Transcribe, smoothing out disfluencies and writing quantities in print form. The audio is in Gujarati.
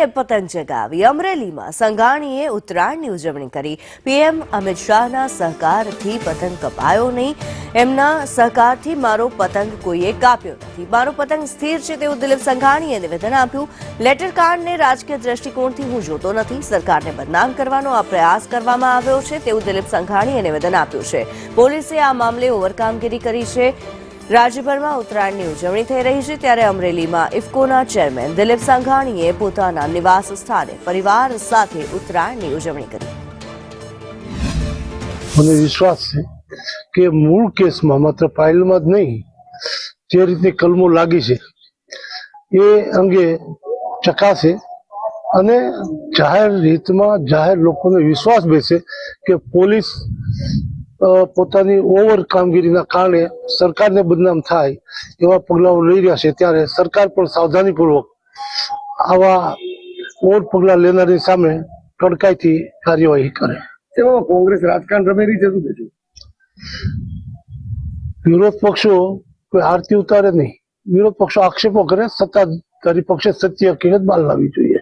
સંઘાણીએ પતંગ ચગાવી। અમરેલીમાં સંઘાણીએ ઉત્તરાયણની ઉજવણી કરી। પીએમ અમિત શાહના સહકારથી પતંગ કપાયો નહીં। એમના સહકારથી મારો પતંગ કોઈએ કાપ્યો નથી। મારો પતંગ સ્થિર છે તેવું દિલીપ સંઘાણીએ નિવેદન આપ્યું। લેટરકાર્ડને રાજકીય દ્રષ્ટિકોણથી હું જોતો નથી। સરકારને બદનામ કરવાનો આ પ્રયાસ કરવામાં આવ્યો છે તેવું દિલીપ સંઘાણીએ નિવેદન આપ્યું છે। પોલીસે આ મામલે ઓવર કામગીરી કરી છે। રાજ્યભરમાં ઉત્તરાયણની ઉજવણી થઈ રહી છે ત્યારે અમરેલીમાં ઇફકોના ચેરમેન દિલીપ સંઘાણીએ પોતાના નિવાસ સ્થાને પરિવાર સાથે ઉત્તરાયણની ઉજવણી કરી। મને વિશ્વાસ છે કે મૂળ કેસમાં માત્ર ફાઇલમાં જ નહીં, જે રીતની કલમો લાગી છે એ અંગે ચકાસે અને જાહેર હિતમાં જાહેર લોકોને વિશ્વાસ બેસે કે પોલીસ પોતાની ઓવર કામગીરીના કારણે સરકારને બદનામ થાય એવા પગલાઓ લઈ રહ્યા છે। ત્યારે સરકાર પણ સાવધાનીપૂર્વક આવા ઓવર પગલાં લેનારની સામે કડકાઈથી કાર્યવાહી કરે। તેમાં કોંગ્રેસ રાજકારણ રમી રહી છે શું કે છે? વિરોધ પક્ષો કોઈ આરતી ઉતારે નહીં, વિરોધ પક્ષો આક્ષેપો કરે, સત્તાધારી પક્ષે સત્ય હકીકત બહાર લાવવી જોઈએ।